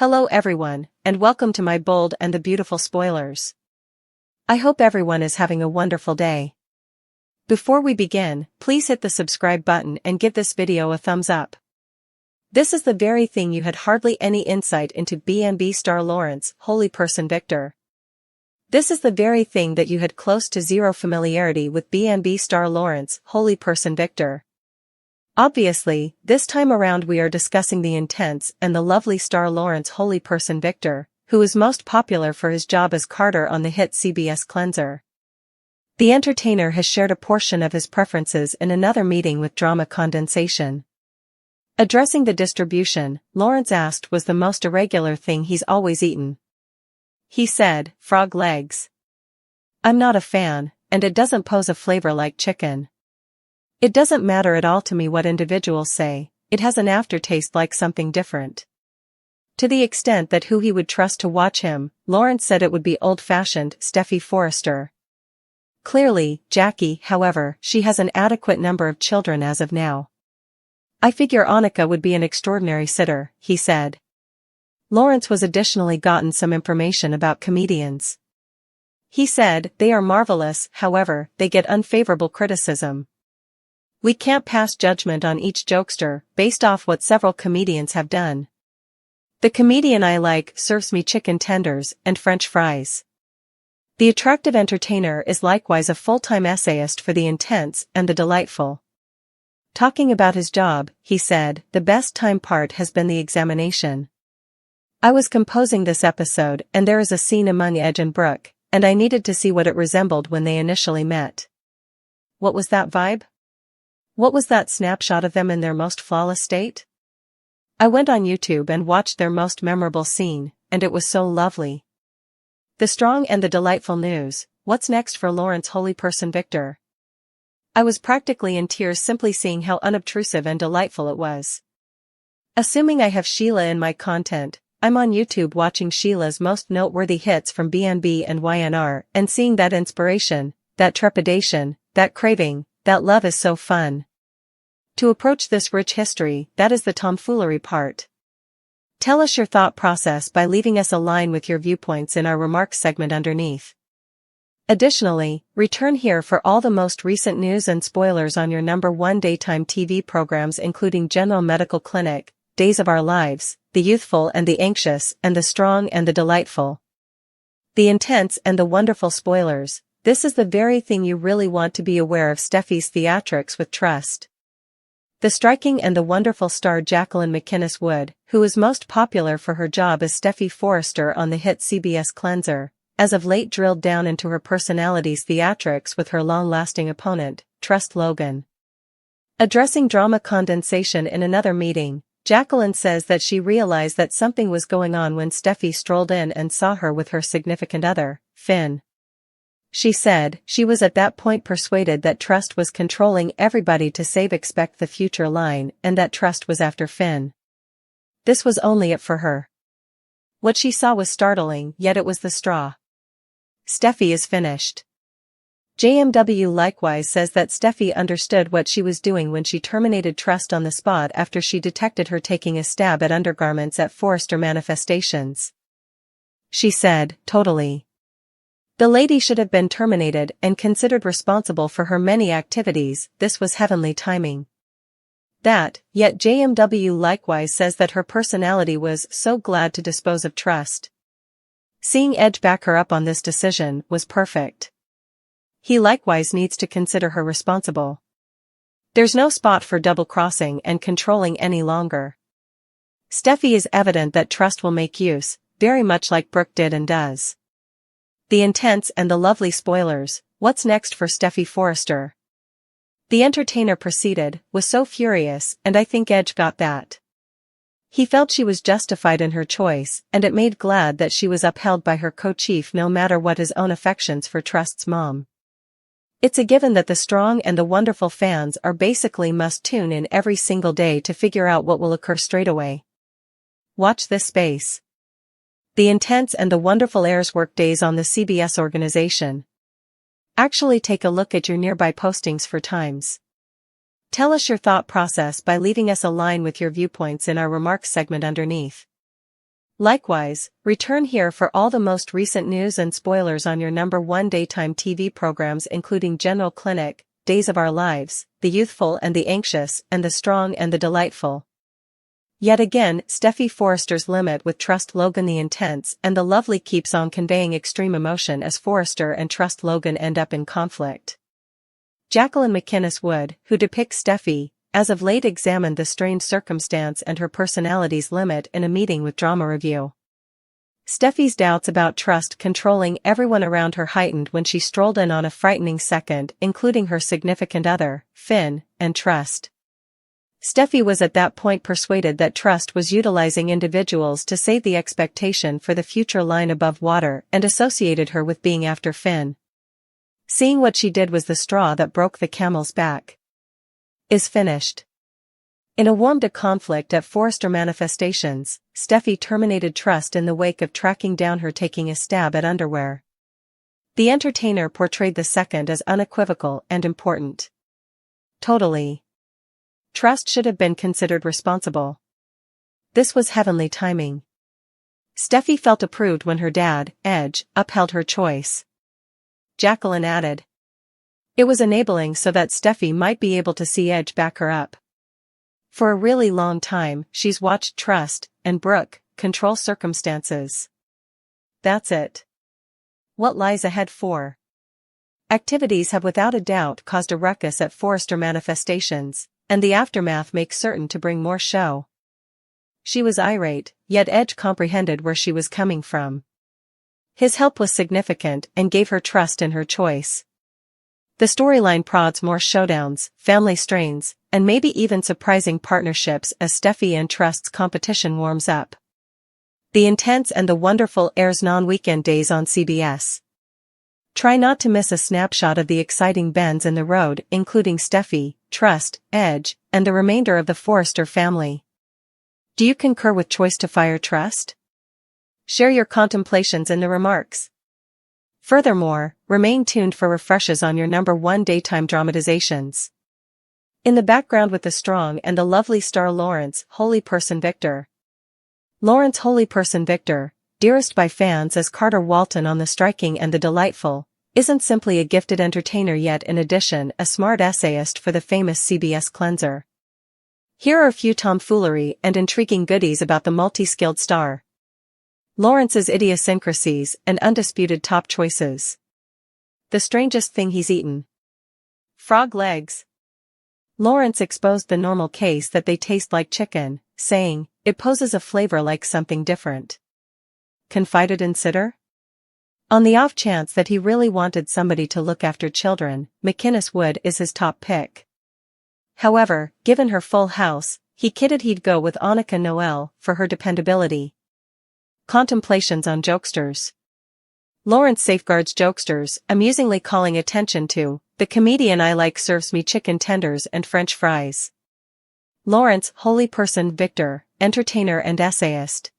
Hello everyone, and welcome to my bold and the beautiful spoilers. I hope everyone is having a wonderful day. Before we begin, please hit the subscribe button and give this video a thumbs up. This is the very thing you had hardly any insight into B&B star Lawrence, holy person Victor. This is the very thing that you had close to zero familiarity with B&B star Lawrence, holy person Victor. Obviously, this time around we are discussing the intense and the lovely star Lawrence holy person Victor, who is most popular for his job as Carter on the hit CBS Cleanser. The entertainer has shared a portion of his preferences in another meeting with Drama Condensation. Addressing the distribution, Lawrence asked was the most irregular thing he's always eaten. He said, frog legs. I'm not a fan, and it doesn't pose a flavor like chicken. It doesn't matter at all to me what individuals say, it has an aftertaste like something different. To the extent that who he would trust to watch him, Lawrence said it would be old-fashioned Steffy Forrester. Clearly, Jackie, however, she has an adequate number of children as of now. I figure Annika would be an extraordinary sitter, he said. Lawrence was additionally gotten some information about comedians. He said, they are marvelous, however, they get unfavorable criticism. We can't pass judgment on each jokester, based off what several comedians have done. The comedian I like serves me chicken tenders and French fries. The attractive entertainer is likewise a full-time essayist for The Intense and the Delightful. Talking about his job, he said, the best time part has been the examination. I was composing this episode and there is a scene among Edge and Brooke, and I needed to see what it resembled when they initially met. What was that vibe? What was that snapshot of them in their most flawless state? I went on YouTube and watched their most memorable scene, and it was so lovely. The strong and the delightful news, what's next for Lawrence holy person Victor? I was practically in tears simply seeing how unobtrusive and delightful it was. Assuming I have Sheila in my content, I'm on YouTube watching Sheila's most noteworthy hits from B&B and YNR and seeing that inspiration, that trepidation, that craving, that love is so fun. To approach this rich history, that is the tomfoolery part. Tell us your thought process by leaving us a line with your viewpoints in our remarks segment underneath. Additionally, return here for all the most recent news and spoilers on your #1 daytime TV programs including General Medical Clinic, Days of Our Lives, The Youthful and the Anxious and the Strong and the Delightful. The Intense and the Wonderful spoilers. This is the very thing you really want to be aware of Steffy's theatrics with trust. The striking and the wonderful star Jacqueline MacInnes Wood, who is most popular for her job as Steffy Forrester on the hit CBS Cleanser, as of late drilled down into her personality's theatrics with her long-lasting opponent, Trust Logan. Addressing Drama Condensation in another meeting, Jacqueline says that she realized that something was going on when Steffy strolled in and saw her with her significant other, Finn. She said, she was at that point persuaded that Trust was controlling everybody to save expect the future line and that Trust was after Finn. This was only it for her. What she saw was startling, yet it was the straw. Steffy is finished. JMW likewise says that Steffy understood what she was doing when she terminated Trust on the spot after she detected her taking a stab at undergarments at Forrester manifestations. She said, totally. The lady should have been terminated and considered responsible for her many activities, this was heavenly timing. Yet JMW likewise says that her personality was so glad to dispose of Trust. Seeing Edge back her up on this decision was perfect. He likewise needs to consider her responsible. There's no spot for double-crossing and controlling any longer. Steffy is evident that Trust will make use, very much like Brooke did and does. The Intense and the lovely spoilers, what's next for Steffy Forrester? The entertainer proceeded, was so furious, and I think Edge got that. He felt she was justified in her choice, and it made glad that she was upheld by her co-chief no matter what his own affections for Trust's mom. It's a given that the strong and the wonderful fans are basically must tune in every single day to figure out what will occur straight away. Watch this space. The Intense and the Wonderful airs workdays on the CBS organization. Actually take a look at your nearby postings for times. Tell us your thought process by leaving us a line with your viewpoints in our remarks segment underneath. Likewise, return here for all the most recent news and spoilers on your #1 daytime TV programs including General Clinic, Days of Our Lives, The Youthful and the Anxious, and The Strong and the Delightful. Yet again, Steffy Forrester's limit with Trust Logan the Intense and the Lovely keeps on conveying extreme emotion as Forrester and Trust Logan end up in conflict. Jacqueline MacInnes Wood, who depicts Steffy, as of late examined the strange circumstance and her personality's limit in a meeting with Drama Review. Steffy's doubts about Trust controlling everyone around her heightened when she strolled in on a frightening second, including her significant other, Finn, and Trust. Steffy was at that point persuaded that Trust was utilizing individuals to save the expectation for the future line above water and associated her with being after Finn. Seeing what she did was the straw that broke the camel's back. Is finished. In a warm to conflict at Forrester manifestations, Steffy terminated Trust in the wake of tracking down her taking a stab at underwear. The entertainer portrayed the second as unequivocal and important. Totally. Trust should have been considered responsible. This was heavenly timing. Steffy felt approved when her dad, Edge, upheld her choice. Jacqueline added. It was enabling so that Steffy might be able to see Edge back her up. For a really long time, she's watched Trust and Brooke control circumstances. That's it. What lies ahead for? Activities have without a doubt caused a ruckus at Forrester manifestations, and the aftermath makes certain to bring more show. She was irate, yet Edge comprehended where she was coming from. His help was significant and gave her trust in her choice. The storyline prods more showdowns, family strains, and maybe even surprising partnerships as Steffy and Trust's competition warms up. The Intense and the Wonderful airs non-weekend days on CBS. Try not to miss a snapshot of the exciting bends in the road, including Steffy, Trust, Edge, and the remainder of the Forrester family. Do you concur with choice to fire Trust? Share your contemplations in the remarks. Furthermore, remain tuned for refreshes on your #1 daytime dramatizations. In the background with the strong and the lovely star Lawrence, Holy Person Victor. Lawrence Holy Person Victor, dearest by fans as Carter Walton on The Striking and the Delightful, isn't simply a gifted entertainer yet in addition a smart essayist for the famous CBS cleanser. Here are a few tomfoolery and intriguing goodies about the multi-skilled star. Lawrence's idiosyncrasies and undisputed top choices. The strangest thing he's eaten. Frog legs. Lawrence exposed the normal case that they taste like chicken, saying, it poses a flavor like something different. Confided in Sitter? On the off chance that he really wanted somebody to look after children, MacInnes Wood is his top pick. However, given her full house, he kidded he'd go with Annika Noel for her dependability. Contemplations on jokesters. Lawrence safeguards jokesters, amusingly calling attention to, the comedian I like serves me chicken tenders and French fries. Lawrence, Holy Person Victor, entertainer and essayist.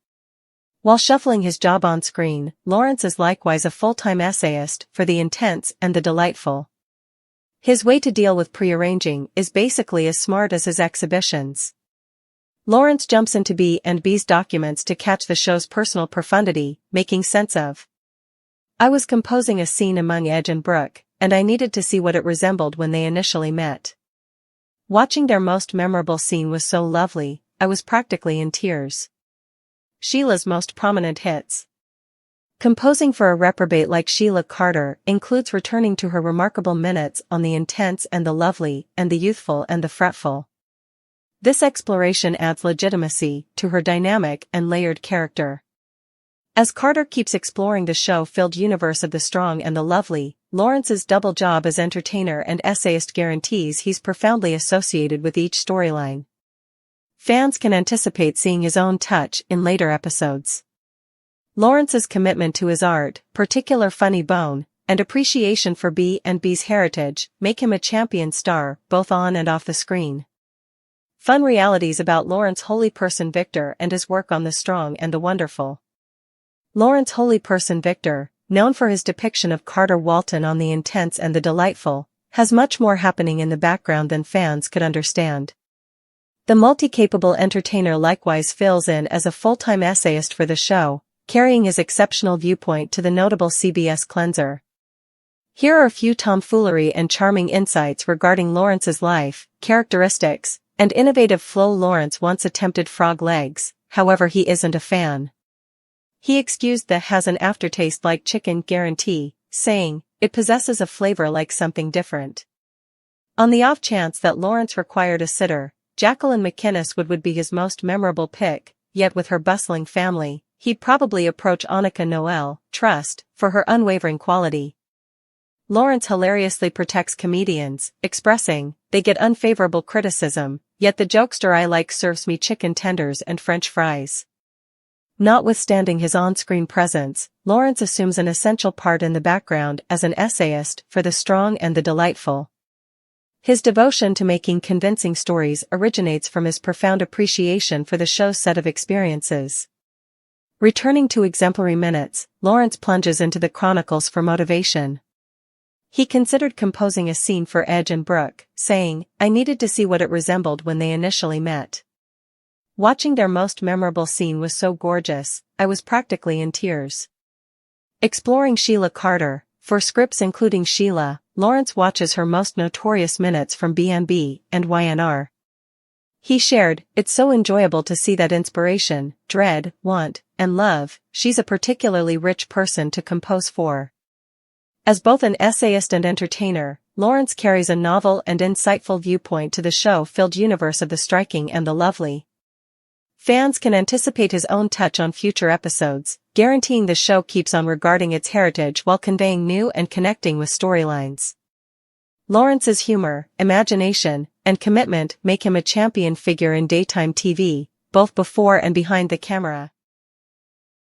While shuffling his job on screen, Lawrence is likewise a full-time essayist for The Intense and the Delightful. His way to deal with prearranging is basically as smart as his exhibitions. Lawrence jumps into B&B's documents to catch the show's personal profundity, making sense of. I was composing a scene among Edge and Brooke, and I needed to see what it resembled when they initially met. Watching their most memorable scene was so lovely, I was practically in tears. Sheila's most prominent hits. Composing for a reprobate like Sheila Carter includes returning to her remarkable minutes on The Intense and the Lovely and the Youthful and the Fretful. This exploration adds legitimacy to her dynamic and layered character. As Carter keeps exploring the show-filled universe of the strong and the lovely, Lawrence's double job as entertainer and essayist guarantees he's profoundly associated with each storyline. Fans can anticipate seeing his own touch in later episodes. Lawrence's commitment to his art, particular funny bone, and appreciation for B&B's heritage make him a champion star both on and off the screen. Fun realities about Lawrence Holy Person Victor and his work on The Strong and the Wonderful. Lawrence Holy Person Victor, known for his depiction of Carter Walton on The Intense and the Delightful, has much more happening in the background than fans could understand. The multi-capable entertainer likewise fills in as a full-time essayist for the show, carrying his exceptional viewpoint to the notable CBS cleanser. Here are a few tomfoolery and charming insights regarding Lawrence's life, characteristics, and innovative flow. Lawrence once attempted frog legs, however he isn't a fan. He excused the "has an aftertaste like chicken" guarantee, saying, "It possesses a flavor like something different." On the off chance that Lawrence required a sitter, Jacqueline McInnes would be his most memorable pick, yet with her bustling family, he'd probably approach Annika Noel, Trust, for her unwavering quality. Lawrence hilariously protects comedians, expressing, "They get unfavorable criticism, yet the jokester I like serves me chicken tenders and French fries." Notwithstanding his on-screen presence, Lawrence assumes an essential part in the background as an essayist for the strong and the delightful. His devotion to making convincing stories originates from his profound appreciation for the show's set of experiences. Returning to exemplary minutes, Lawrence plunges into the chronicles for motivation. He considered composing a scene for Edge and Brooke, saying, "I needed to see what it resembled when they initially met. Watching their most memorable scene was so gorgeous, I was practically in tears." Exploring Sheila Carter, for scripts including Sheila, Lawrence watches her most notorious minutes from B&B and YNR. He shared, "It's so enjoyable to see that inspiration, dread, want, and love. She's a particularly rich person to compose for." As both an essayist and entertainer, Lawrence carries a novel and insightful viewpoint to the show-filled universe of the striking and the lovely. Fans can anticipate his own touch on future episodes, guaranteeing the show keeps on regarding its heritage while conveying new and connecting with storylines. Lawrence's humor, imagination, and commitment make him a champion figure in daytime TV, both before and behind the camera.